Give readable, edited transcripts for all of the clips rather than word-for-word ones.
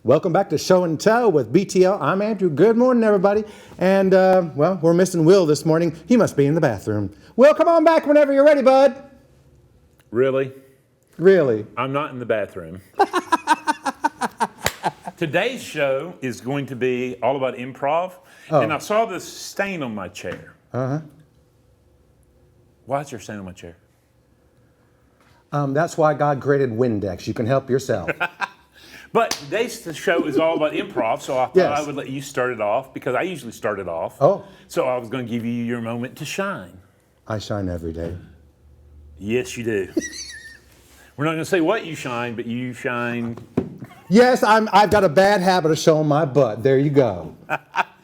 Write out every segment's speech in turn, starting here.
Welcome back to Show and Tell with BTL. I'm Andrew. Good morning, everybody. And, well, we're missing Will this morning. He must be in the bathroom. Will, come on back whenever you're ready, bud. Really? Really? I'm not in the bathroom. Today's show is going to be all about improv. Oh. And I saw this stain on my chair. Uh-huh. Why is there a stain on my chair? That's why God created Windex. You can help yourself. But today's show is all about improv, so I thought Yes. I would let you start it off because I usually start it off. Oh. So I was going to give you your moment to shine. I shine every day. Yes, you do. We're not going to say what you shine, but you shine. Yes, I've got a bad habit of showing my butt. There you go.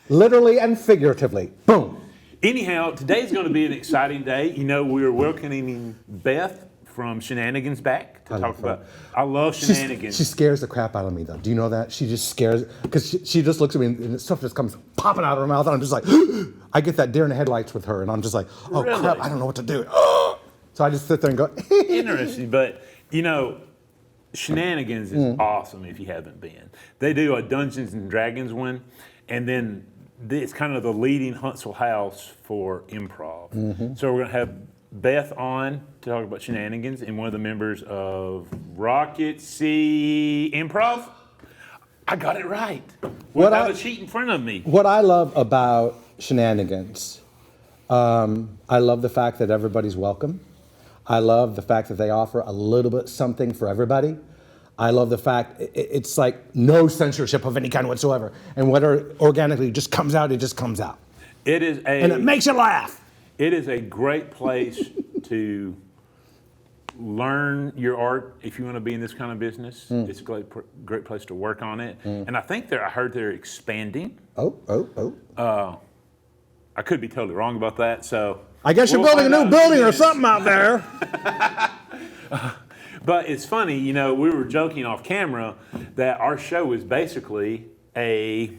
Literally and figuratively. Boom. Anyhow, today's going to be an exciting day. You know, we're welcoming Beth from Shenanigans back to talk about. I love Shenanigans. She scares the crap out of me, though. Do you know that? She just scares, because she just looks at me and stuff just comes popping out of her mouth, and I'm just like, I get that deer in the headlights with her, and I'm just like, oh, Really? crap, I don't know what to do. So I just sit there and go, Interesting, but you know, Shenanigans is awesome if you haven't been. They do a Dungeons and Dragons one, and then it's kind of the leading Huntsville house for improv. So we're going to have Beth on to talk about Shenanigans and one of the members of Rocket Sea Improv. I got it right. Without a sheet in front of me. What I love about Shenanigans, I love the fact that everybody's welcome. I love the fact that they offer a little bit something for everybody. I love the fact it's like no censorship of any kind whatsoever. And whatever organically just comes out, it just comes out. And it makes you laugh. It is a great place to learn your art if you want to be in this kind of business. It's a great place to work on it. And I think I heard they're expanding. Oh. I could be totally wrong about that, so. I guess you're building a new building or something out there. But it's funny, you know, we were joking off camera that our show is basically a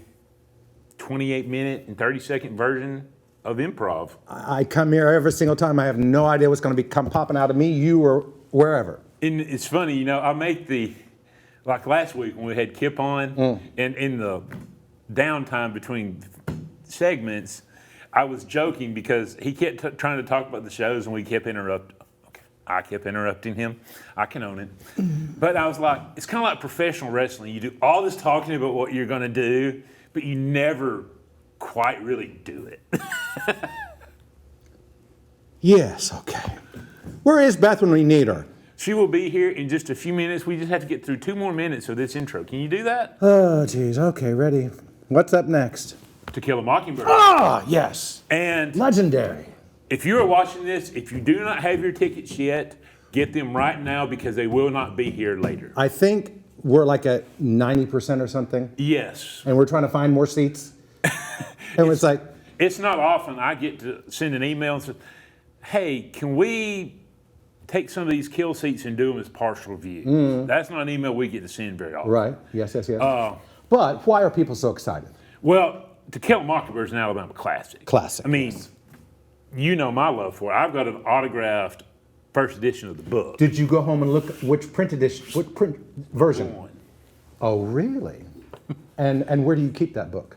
28-minute and 30-second version of improv. I come here every single time. I have no idea what's going to come popping out of me, you, or wherever. And it's funny, you know, I make like last week when we had Kip on, and in the downtime between segments, I was joking because he kept trying to talk about the shows and we kept interrupting. Okay, I kept interrupting him. I can own it. But I was like, it's kind of like professional wrestling. You do all this talking about what you're going to do, but you never quite really do it. Yes, okay. Where is Beth when we need her? She will be here in just a few minutes. We just have to get through 2 more minutes of this intro. Can you do that? Oh, geez. Okay, ready. What's up next? To Kill a Mockingbird. Ah, yes. And legendary. If you are watching this, if you do not have your tickets yet, get them right now because they will not be here later. I think we're like at 90% or something. Yes. And we're trying to find more seats. And it's like, it's not often I get to send an email and say, hey, can we take some of these kill seats and do them as partial view? That's not an email we get to send very often. Right. Yes. But why are people so excited? Well, To Kill a Mockingbird is an Alabama classic. Classic. I mean, yes. You know my love for it. I've got an autographed first edition of the book. Did you go home and look which print version? One. Oh, really? and where do you keep that book?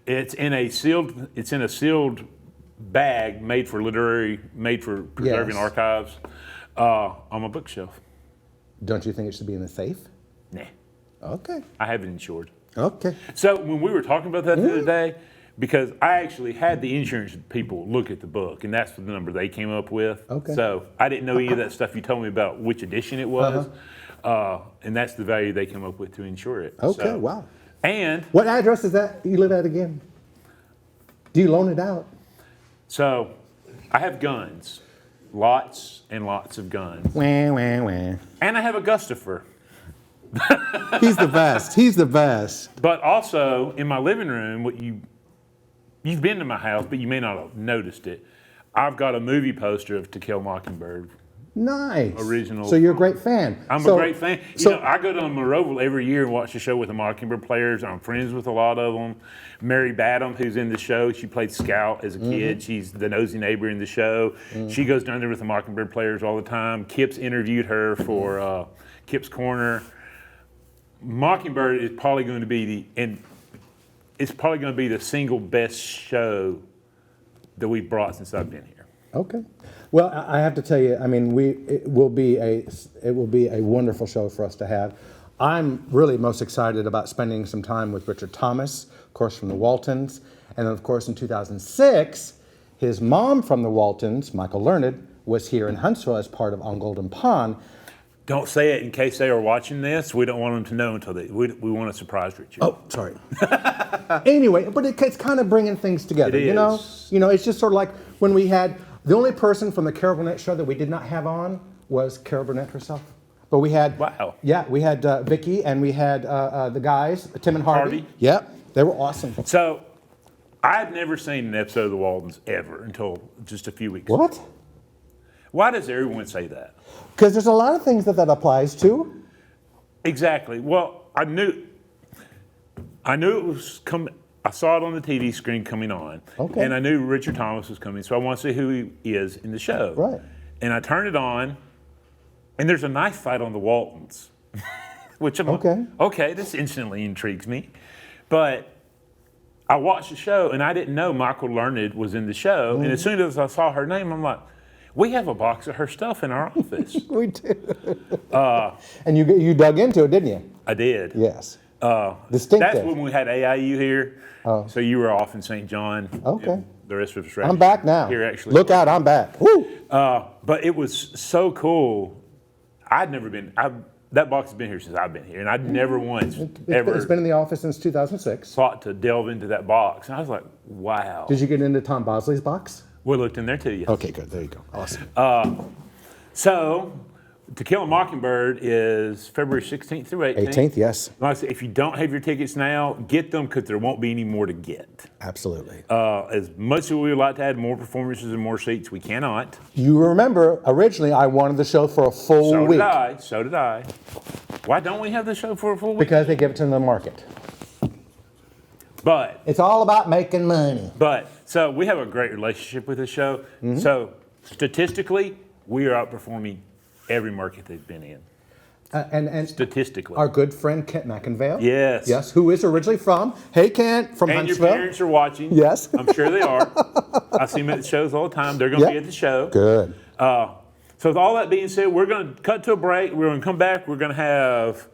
It's in a sealed bag made for preserving archives on my bookshelf. Don't you think it should be in a safe? Nah. Okay. I have it insured. Okay. So when we were talking about that the other day, because I actually had the insurance people look at the book, and that's the number they came up with. Okay. So I didn't know any of that stuff you told me about which edition it was, and that's the value they came up with to insure it. Okay, so, wow. And what address is that you live at again? Do you loan it out? So I have guns, lots and lots of guns. Wah, wah, wah. And I have a Gustafer. He's the best. He's the best. But also in my living room, you've been to my house, but you may not have noticed it. I've got a movie poster of To Kill a Mockingbird. Nice. Original. So you're a great fan. I'm a great fan. You know, I go to Monroeville every year and watch the show with the Mockingbird players. I'm friends with a lot of them. Mary Badham, who's in the show, she played Scout as a kid. She's the nosy neighbor in the show. She goes down there with the Mockingbird players all the time. Kip's interviewed her for Kip's Corner. Mockingbird is probably going to be the single best show that we've brought since I've been here. Okay. Well, I have to tell you, I mean, it will be a wonderful show for us to have. I'm really most excited about spending some time with Richard Thomas, of course, from the Waltons. And then, of course, in 2006, his mom from the Waltons, Michael Learned, was here in Huntsville as part of On Golden Pond. Don't say it in case they are watching this. We don't want them to know until we want to surprise Richard. Oh, sorry. Anyway, but it's kind of bringing things together, It you know? is. You know, it's just sort of like when we had, the only person from the Carol Burnett show that we did not have on was Carol Burnett herself. But we had, Wow. Yeah, we had Vicky and we had the guys, Tim and Harvey. Harvey. Yep, they were awesome. So, I've never seen an episode of The Waltons ever until just a few weeks ago. What? Why does everyone say that? Because there's a lot of things that applies to. Exactly. Well, I knew it was coming. I saw it on the TV screen coming on. Okay. And I knew Richard Thomas was coming, so I want to see who he is in the show. Right. And I turned it on, and there's a knife fight on the Waltons, which I'm Okay. okay, this instantly intrigues me. But I watched the show, and I didn't know Michael Learned was in the show. And as soon as I saw her name, I'm like, we have a box of her stuff in our office. We do. And you dug into it, didn't you? I did. Yes. Distinctive. That's when we had AIU here. So you were off in St. John. Okay. And the rest of us were I'm back now. here actually. Look out, I'm back. Woo! But it was so cool. I'd never been. That box has been here since I've been here, and I'd never once ever It's been in the office since 2006. thought to delve into that box. And I was like, wow. Did you get into Tom Bosley's box? We looked in there too. Yes. Okay, good. There you go. Awesome. So, To Kill a Mockingbird is February 16th through 18th. 18th, yes. Like I said, if you don't have your tickets now, get them because there won't be any more to get. Absolutely. As much as we would like to add more performances and more seats, we cannot. You remember, originally I wanted the show for a full So week. did I. So did I. Why don't we have the show for a full week? Because they give it to the market. But It's all about making money. so we have a great relationship with this show. Mm-hmm. So statistically, we are outperforming every market they've been in. And Statistically. our good friend Kent McInvale. Yes. Yes, who is originally from, hey Kent, from And Huntsville. your parents are watching. Yes. I'm sure they are. I see them at the shows all the time. They're going to Yep. be at the show. Good. So with all that being said, we're going to cut to a break. We're going to come back. We're going to have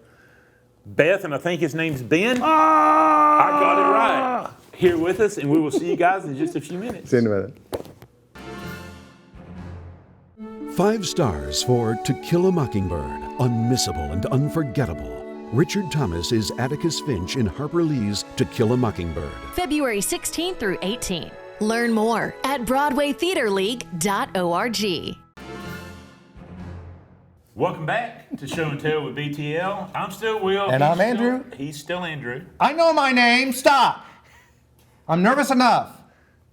Beth, and I think his name's Ben. I got it right. Here with us, and we will see you guys in just a few minutes. See you in a minute. 5 stars for To Kill a Mockingbird. Unmissable and unforgettable. Richard Thomas is Atticus Finch in Harper Lee's To Kill a Mockingbird. February 16 through 18. Learn more at BroadwayTheaterLeague.org. Welcome back to Show and Tell with BTL. I'm still Will. And I'm Andrew. He's still Andrew. I know my name. Stop. I'm nervous enough.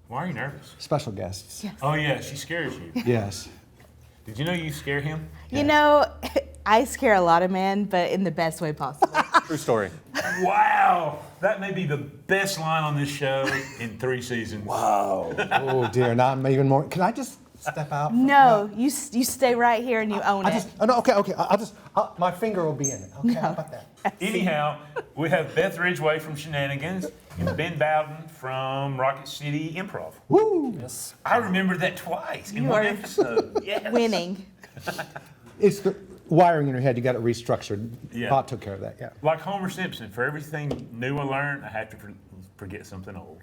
Why are you nervous? Special guests. Oh, yeah, she scares you. Yes. Did you know you scare him? You know, I scare a lot of men, but in the best way possible. True story. Wow. That may be the best line on this show in 3 seasons. Wow. Oh dear, not even more. Can I just step out? No, you stay right here and you own it. No, okay. My finger will be in it. Okay, how about that? Anyhow, we have Beth Ridgway from Shenanigans and Ben Bowden from Rocket City Improv. Woo! Yes. I remember that twice in You one are episode. Yes. Winning. It's the wiring in your head. You got it restructured. Yeah. Bob took care of that. Yeah. Like Homer Simpson, for everything new I learn, I have to forget something old.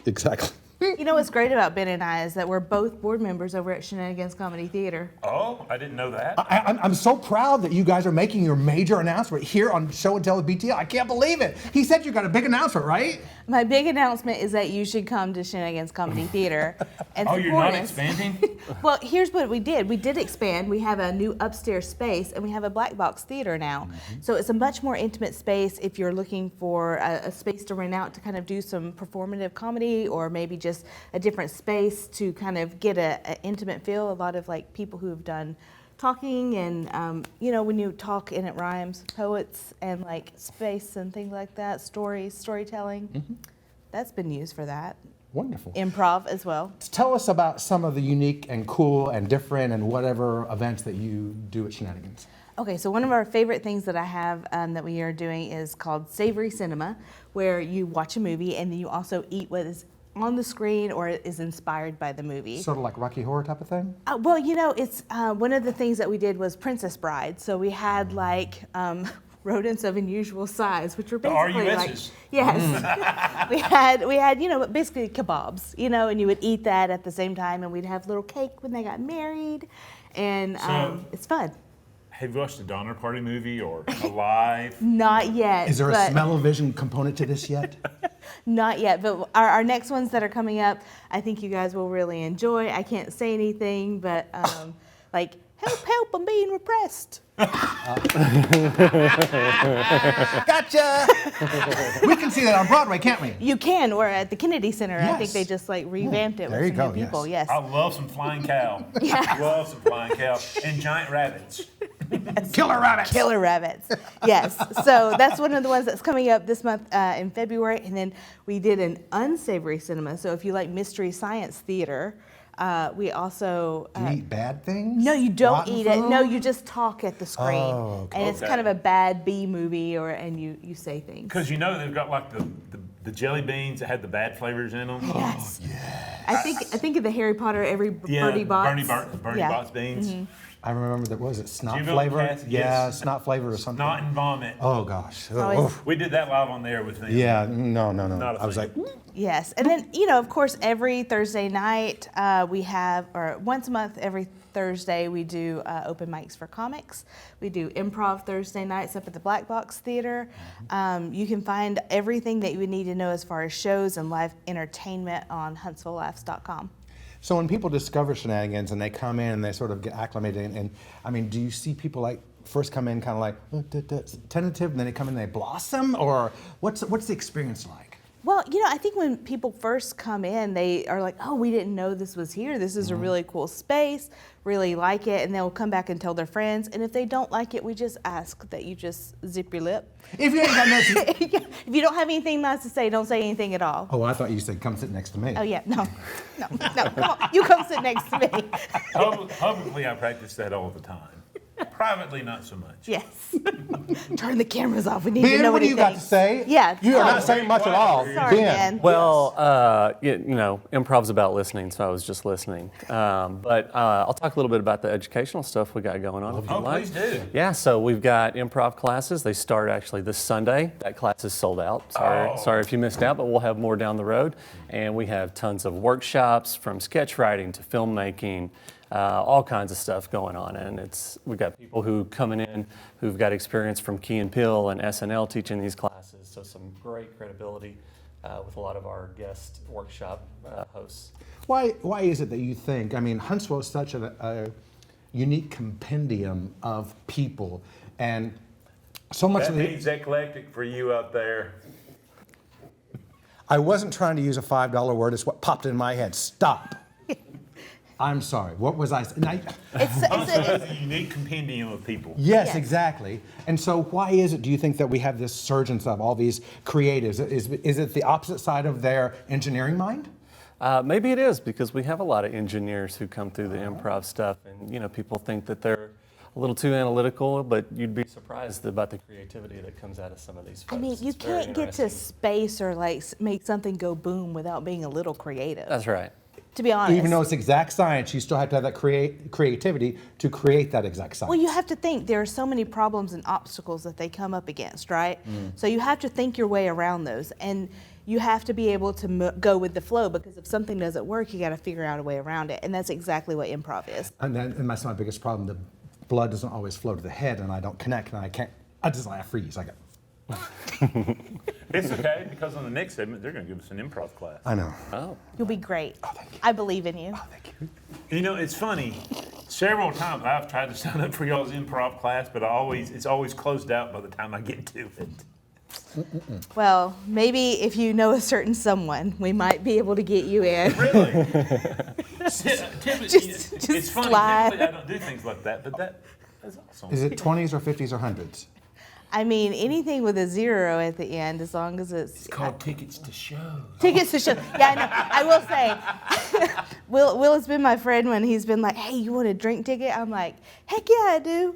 Exactly. You know what's great about Ben and I is that we're both board members over at Shenanigans Comedy Theater. Oh, I didn't know that. I'm so proud that you guys are making your major announcement here on Show and Tell with BTL. I can't believe it. He said you got a big announcement, right? My big announcement is that you should come to Shenanigans Comedy Theater and Oh, you're support not us. expanding? Well, here's what we did. We did expand. We have a new upstairs space, and we have a black box theater now. So it's a much more intimate space if you're looking for a space to rent out to kind of do some performative comedy, or maybe just a different space to kind of get an intimate feel. A lot of like people who have done talking and, you know, when you talk and it rhymes, poets and like space and things like that, storytelling. That's been used for that. Wonderful. Improv as well. Tell us about some of the unique and cool and different and whatever events that you do at Shenanigans. Okay, so one of our favorite things that I have that we are doing is called Savory Cinema, where you watch a movie and then you also eat what is on the screen or is inspired by the movie. Sort of like Rocky Horror type of thing? Well, it's one of the things that we did was Princess Bride. So we had like rodents of unusual size, which were basically like, yes, we had basically kebabs, and you would eat that at the same time, and we'd have little cake when they got married, and it's fun. Have you watched a Donner Party movie or Alive? Not yet. Is there a smell-o-vision component to this yet? Not yet, but our next ones that are coming up, I think you guys will really enjoy. I can't say anything, but like, help, I'm being repressed. Gotcha! We can see that on Broadway, can't we? You can, or at the Kennedy Center. Yes. I think they just like revamped it There with you some go, new people. yes. Yes. I love some flying cow. Yes. Love some flying cow and giant rabbits. Killer rabbits! Killer rabbits. Yes. So that's one of the ones that's coming up this month in February. And then we did an unsavory cinema. So if you like mystery science theater, we also. Do you eat bad things? No, you don't Rotten eat it. food? No, you just talk at the screen. Oh, okay. And it's kind of a bad B movie, and you say things. Because they've got like the jelly beans that had the bad flavors in them. Yes. I think of the Harry Potter Bertie Bott's. Bernie Bott's beans. Mm-hmm. I remember that, was it snot Juvenile flavor? Cats, Yeah, yes. snot flavor or something. Snot and vomit. Oh gosh. Oh, We did that live on there with them. Yeah, no. Not a I was thing. like, Yes, and then of course, every Thursday night we have, or once a month, every Thursday we do open mics for comics. We do improv Thursday nights up at the Black Box Theater. You can find everything that you would need to know as far as shows and live entertainment on HuntsvilleLaughs.com. so when people discover Shenanigans and they come in and they sort of get acclimated, and I mean, do you see people like first come in kind of like tentative, and then they come in and they blossom, or what's the experience like? Well, I think when people first come in, they are like, oh, we didn't know this was here. This is a really cool space, really like it. And they'll come back and tell their friends. And if they don't like it, we just ask that you just zip your lip. If you ain't got nothing. If you don't have anything nice to say, don't say anything at all. Oh, I thought you said come sit next to me. Oh, yeah, no, come on, you come sit next to me. Publicly, I practice that all the time. Privately, not so much. Yes. Turn the cameras off. We need to Ben, know what do he you got to thinks. say? Yeah. You are sorry. not saying much at all. Sorry, Ben. Well, improv's about listening, so I was just listening. But I'll talk a little bit about the educational stuff we got going on. If you'd like. Please do. Yeah, so we've got improv classes. They start actually this Sunday. That class is sold out. Sorry if you missed out, but we'll have more down the road. And we have tons of workshops from sketch writing to filmmaking. All kinds of stuff going on, and we've got people who coming in who've got experience from Key and Peele and SNL teaching these classes, so some great credibility with a lot of our guest workshop hosts. Why is it that you think, I mean, Huntsville is such a unique compendium of people, and so much That of the... means eclectic for you out there. I wasn't trying to use a $5 word, it's what popped in my head. Stop. I'm sorry, what was I saying? It's a unique compendium of people. Yes, Yes. exactly. And so why is it, do you think, that we have this surgence of all these creatives? Is it the opposite side of their engineering mind? Maybe it is, because we have a lot of engineers who come through the improv stuff, and people think that they're a little too analytical, but you'd be surprised about the creativity that comes out of some of these folks. I mean, you It's very can't get to interesting. space or like make something go boom without being a little creative. That's right. To be honest. Even though it's exact science, you still have to have that creativity to create that exact science. Well, you have to think there are so many problems and obstacles that they come up against, right? So you have to think your way around those, and you have to be able to go with the flow, because if something doesn't work, you got to figure out a way around it, and that's exactly what improv is. And that's my biggest problem. The blood doesn't always flow to the head, and I don't connect, and I freeze. I go. It's okay, because on the next segment, they're going to give us an improv class. I know. Oh. You'll be great. Oh, thank you. I believe in you. Oh, thank you. It's funny. Several times I've tried to sign up for y'all's improv class, but it's always closed out by the time I get to it. Well, maybe if you know a certain someone, we might be able to get you in. Really? Typically, it's funny. slide. Typically, I don't do things like that, but that's awesome. Is it 20s or 50s or 100s? I mean, anything with a 0 at the end, as long as it's Called tickets to shows. tickets to show. Yeah, I know. I will say, Will has been my friend when he's been like, "Hey, you want a drink ticket?" I'm like, "Heck yeah, I do."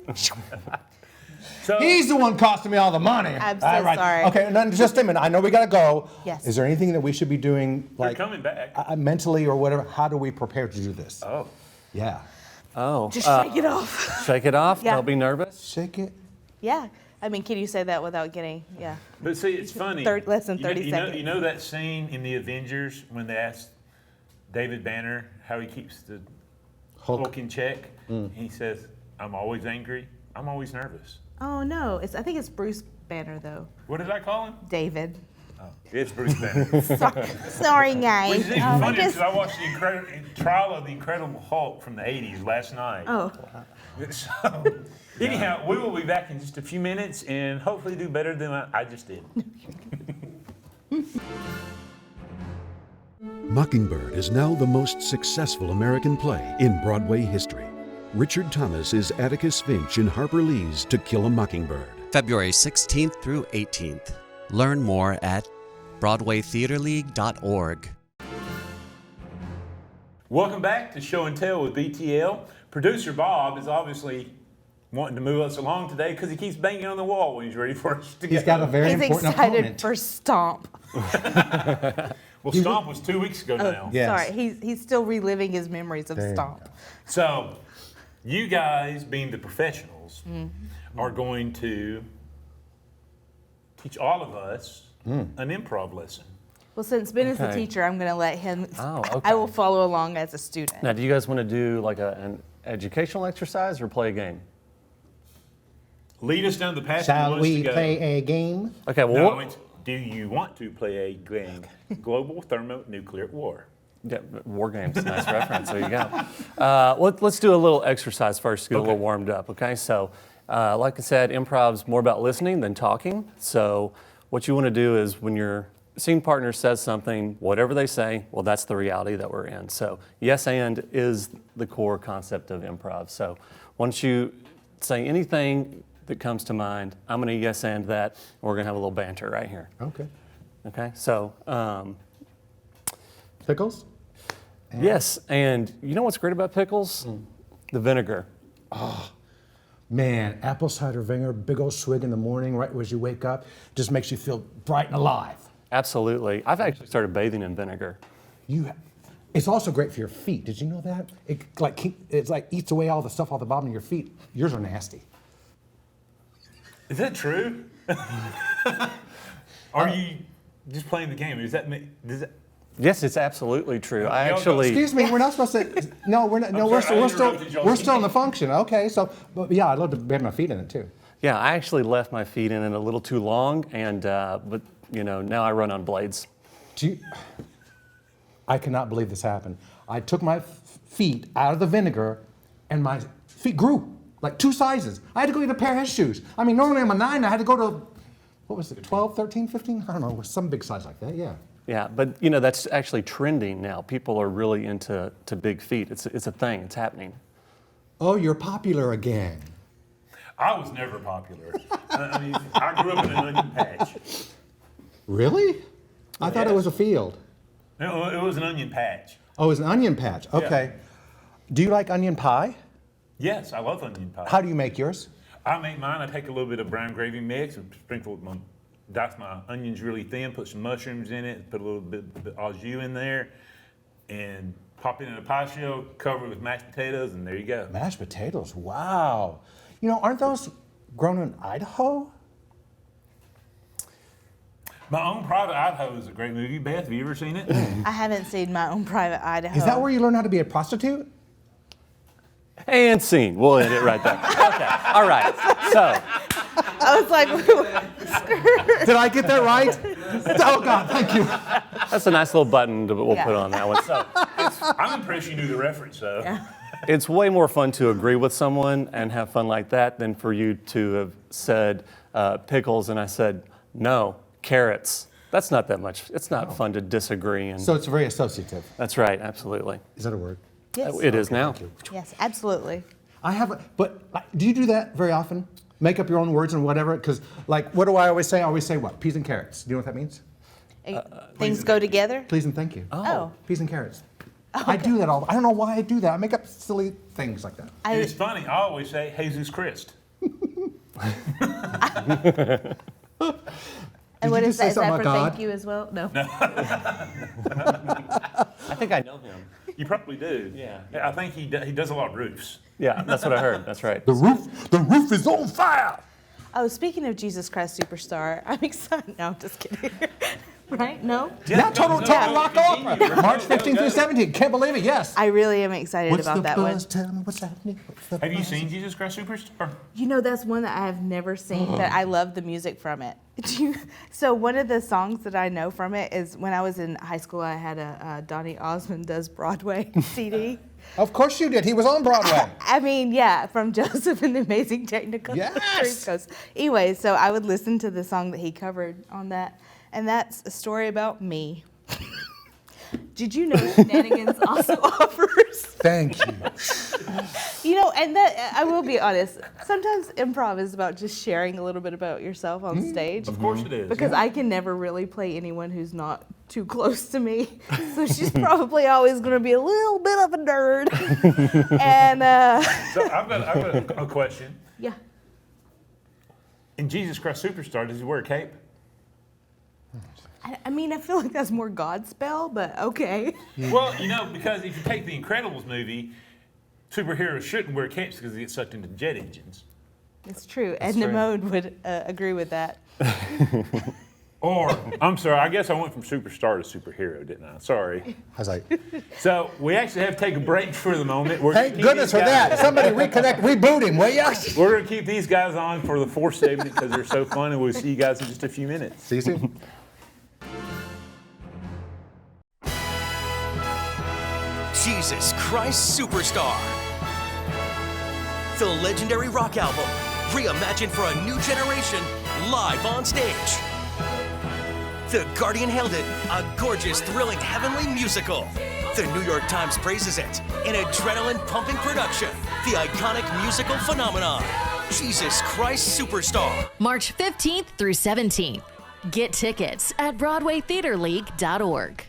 So He's the one costing me all the money. I'm so All right. sorry. Okay, now, just a minute. I know we gotta go. Yes. Is there anything that we should be doing, you're like coming back. mentally or whatever? How do we prepare to do this? Oh. Yeah. Oh, Just shake it off. shake it off. Yeah. Don't be nervous. Shake it. Yeah. I mean, can you say that without getting, yeah. But see, it's funny. Less than 30 you know, seconds. You know that scene in the Avengers when they asked David Banner how he keeps the Hulk in check? He says, "I'm always angry. I'm always nervous." Oh, no. I think it's Bruce Banner, though. What did I call him? David. Oh, it's Bruce Banner. Sorry, guys. Which is even I funny just- because I watched the trial of the Incredible Hulk from the '80s last night. Oh. So, anyhow, we will be back in just a few minutes and hopefully do better than I just did. Mockingbird is now the most successful American play in Broadway history. Richard Thomas is Atticus Finch in Harper Lee's To Kill a Mockingbird. February 16th through 18th. Learn more at BroadwayTheaterLeague.org. Welcome back to Show and Tell with BTL. Producer Bob is obviously wanting to move us along today because he keeps banging on the wall when he's ready for us to He's go. got a very He's important excited opponent. for Stomp. Well, Stomp was 2 weeks ago now. Yes. Sorry, he's still reliving his memories of There you Stomp. So, you guys, being the professionals, Mm-hmm. are going to teach all of us an improv lesson. Well, since Ben is the Okay. teacher, I'm going to let him. Oh, okay. I will follow along as a student. Now, do you guys want to do like an educational exercise or play a game? Lead us down the path you Shall want us to we go. play a game? Okay, well, No, it's, do you want to play a game? Global thermonuclear war. yeah, war games, nice reference. There you go. Let's do a little exercise first to get a little warmed up. Okay, so like I said, improv's more about listening than talking. So what you want to do is when your scene partner says something, whatever they say, well, that's the reality that we're in. So yes and is the core concept of improv. So once you say anything that comes to mind, I'm going to yes and that, and we're going to have a little banter right here. Okay. Okay, so Pickles? yes, and you know what's great about pickles? The vinegar. Man, apple cider vinegar, big old swig in the morning, right as you wake up, just makes you feel bright and alive. Absolutely. I've actually started bathing in vinegar. It's also great for your feet. Did you know that? It's like eats away all the stuff off the bottom of your feet. Yours are nasty. Is that true? Are you just playing the game? Does that Yes, it's absolutely true. I Y'all actually. Excuse me, we're not supposed to. No, we're not. No, we're sorry, I still interrupted y'all. we're still in the function. Okay, so but yeah, I'd love to bathe my feet in it too. Yeah, I actually left my feet in it a little too long, and but now I run on blades. I cannot believe this happened. I took my feet out of the vinegar, and my feet grew like 2 sizes. I had to go get a pair of shoes. I mean, normally I'm a 9. I had to go to, what was it, 12, 13, 15? I don't know, some big size like that. Yeah. Yeah, but that's actually trending now. People are really into big feet. It's a thing. It's happening. Oh, you're popular again. I was never popular. I mean, I grew up in an onion patch. Really? I thought it Yes. was a field. No, it was an onion patch. Oh, it's an onion patch. Okay. Do you like onion pie? Yes, I love onion pie. How do you make yours? I make mine. I take a little bit of brown gravy mix and sprinkle dice my onions really thin, put some mushrooms in it, put a little bit of au jus in there, and pop it in a pie shell, cover it with mashed potatoes, and there you go. Mashed potatoes. Wow. Aren't those grown in Idaho? My Own Private Idaho is a great movie. Beth, have you ever seen it? I haven't seen My Own Private Idaho. Is that where you learn how to be a prostitute? And scene. We'll end it right there. Okay. All right. So I was like, Did I get that right? Oh, God, thank you. that's a nice little button we'll Yeah. put on that one. So I'm impressed you knew the reference, though. it's way more fun to agree with someone and have fun like that than for you to have said pickles and I said no, carrots. That's not that much. It's not fun to disagree. And So it's very associative. that's right. Absolutely. Is that a word? yes, It is now. yes, absolutely. I have, but do you do that very often? Make up your own words and whatever? Because, what do I always say? I always say what? Peas and carrots. Do you know what that means? Things go together? Please and thank you. Oh. Peas and carrots. I do that all. I don't know why I do that. I make up silly things like that. And it's funny. I always say Jesus Christ. And what you is just say that? Is that something for about God? thank you as well? No. I think I know him. You probably do. Yeah. I think he does a lot of roofs. Yeah, that's what I heard. That's right. The roof is on fire. Oh, speaking of Jesus Christ Superstar, I'm excited. No, I'm just kidding. Right? No? Yeah, total rock opera. Continue. March 15th through 17th. Can't believe it. Yes. I really am excited about that one. Tell me what's happening. Have you seen Jesus Christ Superstar? You know, that's one that I have never seen, but I love the music from it. So one of the songs that I know from it is when I was in high school, I had a Donny Osmond Does Broadway CD. Of course you did. He was on Broadway. I mean, yeah, from Joseph and the Amazing Technicolor Yes. Dreamcoat. Anyway, so I would listen to the song that he covered on that, and that's a story about me. Did you know Shenanigans also offers? Thank you. You know, and that I will be honest. Sometimes improv is about just sharing a little bit about yourself on stage. Of course it is. Because I can never really play anyone who's not too close to me. So she's probably always going to be a little bit of a nerd. And So I've got a question. yeah. In Jesus Christ Superstar, does he wear a cape? I mean, I feel like that's more Godspell, but okay. Well, you know, because if you take the Incredibles movie, superheroes shouldn't wear capes because they get sucked into jet engines. It's true. Edna Mode would agree with that. Or, I'm sorry, I guess I went from superstar to superhero, didn't I? Sorry. I was like, So we actually have to take a break for the moment. We're thank gonna keep goodness these for guys- that. Somebody reboot him, will ya? We're going to keep these guys on for the fourth segment because they're so fun, and we'll see you guys in just a few minutes. See you soon. Jesus Christ Superstar. The legendary rock album, reimagined for a new generation, live on stage. The Guardian hailed it a gorgeous, thrilling, heavenly musical. The New York Times praises it an adrenaline-pumping production, the iconic musical phenomenon, Jesus Christ Superstar. March 15th through 17th. Get tickets at BroadwayTheaterLeague.org.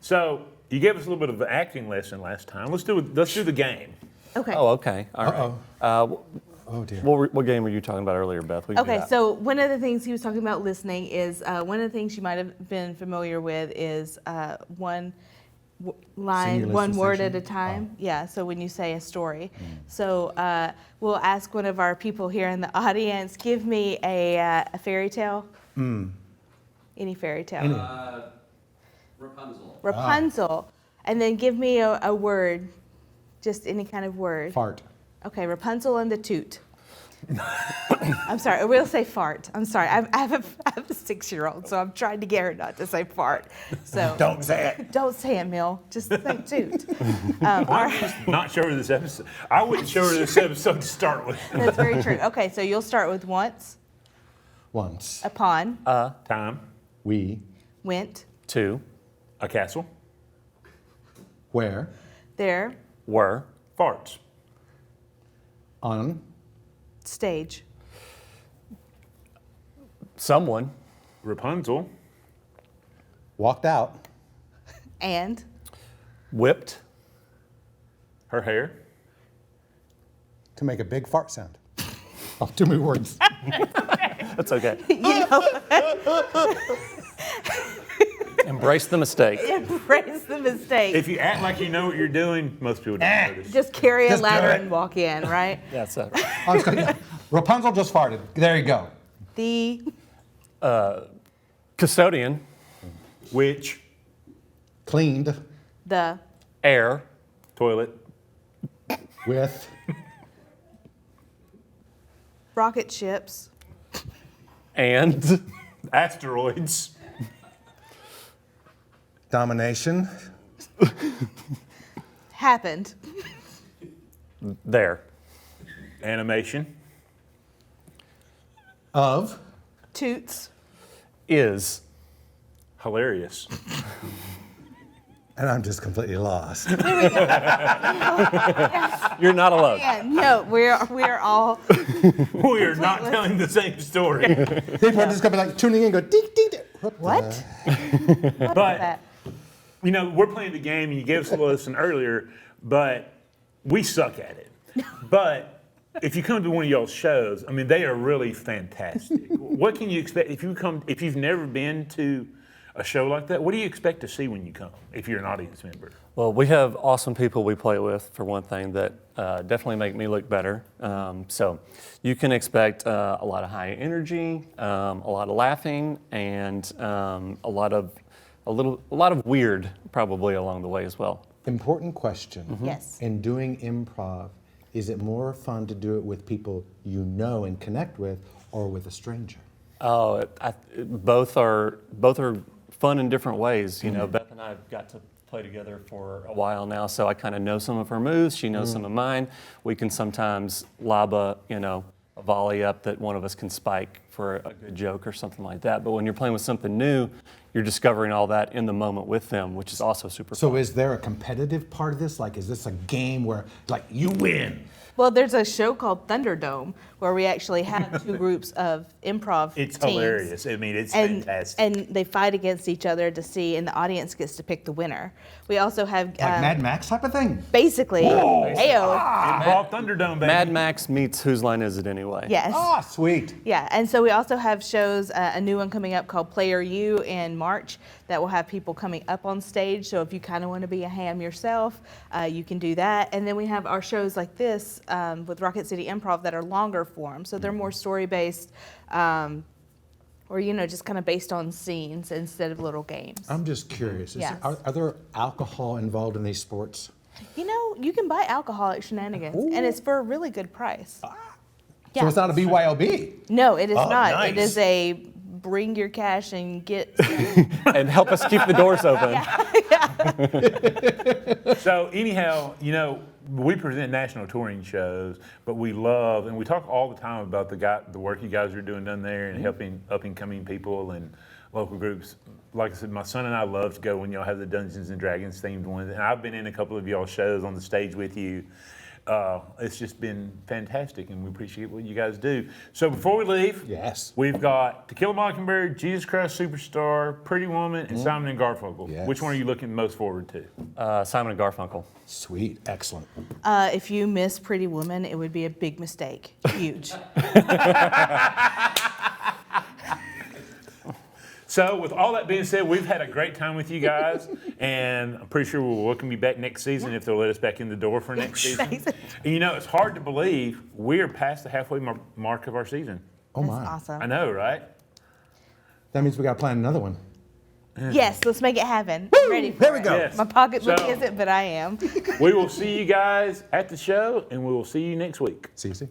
So you gave us a little bit of an acting lesson last time. Let's do the game. Okay. Oh, okay. All right. Oh, dear. What game were you talking about earlier, Beth? We can do Okay, that. so one of the things he was talking about listening is one of the things you might have been familiar with is one line, Singular one word at succession? a time. Yeah, so when you say a story. So we'll ask one of our people here in the audience, give me a fairy tale. Any fairy tale. Rapunzel. Rapunzel. And then give me a word, just any kind of word. Fart. Okay, Rapunzel and the Toot. I'm sorry, we'll say fart. I'm sorry, I have a 6-year-old, so I'm trying to get her not to say fart. So Don't say it. Don't say it, Mill. Just say toot. Why don't you just not show her this episode? I wouldn't show her this episode to start with. That's very true. Okay, so you'll start with once, Once upon, Time, we went, Two. a castle, where there, Were. farts, on stage, Someone. Rapunzel, walked out and Whipped. her hair, to make a big fart sound. Oh, too many words. That's okay. you know, Embrace the mistake. embrace the mistake. If you act like you know what you're doing, most people don't notice. Just carry a Just do ladder it. and walk in, right? That's it. I was going, Rapunzel just farted. There you go. The Custodian. Which, Cleaned the Air. toilet, with rocket ships, And. asteroids, domination happened, There. animation, of toots, Is. hilarious, and I'm just completely lost. You're not alone. yeah, no, we're all we are not telling the same story. People are just going to be like tuning in and go, ding, ding, ding. what? But, That? you know, we're playing the game, and you gave us a lesson earlier, but we suck at it. But if you come to one of y'all's shows, I mean, they are really fantastic. What can you expect if you've never been to a show like that? What do you expect to see when you come if you're an audience member? Well, we have awesome people we play with, for one thing, that definitely make me look better. So you can expect a lot of high energy, a lot of laughing, and a lot of weird probably along the way as well. Important question. Yes. In doing improv, is it more fun to do it with people you know and connect with, or with a stranger? Oh, both are fun in different ways. You know, Beth and I have got to play together for a while now, so I kind of know some of her moves. She knows some of mine. We can sometimes lob a volley up that one of us can spike for a good joke or something like that. But when you're playing with something new, you're discovering all that in the moment with them, which is also super fun. So is there a competitive part of this? Like, is this a game where, like, you win? Well, there's a show called Thunderdome where we actually have two groups of improv It's teams. hilarious. I mean, it's fantastic. And they fight against each other to see, and the audience gets to pick the winner. We also have Like Mad Max type of thing? basically, Ayo. Improv Thunderdome, baby. Mad Max meets Whose Line Is It Anyway? Yes. Ah, sweet. Yeah, and so we also have shows, a new one coming up called Player U in March that will have people coming up on stage. So if you kind of want to be a ham yourself, you can do that. And then we have our shows like this with Rocket City Improv that are longer form. So they're more story-based or, just kind of based on scenes instead of little games. I'm just curious. Yes. Are there alcohol involved in these sports? You can buy alcohol at Shenanigans, and it's for a really good price. Yeah. So it's not a BYOB? No, it is not. nice. It is a bring your cash and get. And help us keep the doors open. So anyhow, we present national touring shows, but we love, and we talk all the time about the work you guys are doing down there and helping up-and-coming people and local groups. Like I said, my son and I love to go when y'all have the Dungeons and Dragons themed ones, and I've been in a couple of y'all shows on the stage with you. It's just been fantastic, and we appreciate what you guys do. So before we leave, Yes. we've got To Kill a Mockingbird, Jesus Christ Superstar, Pretty Woman, and Simon and Garfunkel. Yes. Which one are you looking most forward to? Simon and Garfunkel. Sweet. Excellent. If you miss Pretty Woman, it would be a big mistake. Huge. So with all that being said, we've had a great time with you guys, and I'm pretty sure we'll welcome you back next season if they'll let us back in the door for next season. Thanks. And it's hard to believe we're past the halfway mark of our season. Oh, That's my. awesome. I know, right? That means we got to plan another one. Yes, let's make it happen. I'm ready for There we it. go. Yes. My pocketbook So- isn't, but I am. We will see you guys at the show, and we will see you next week. See you soon.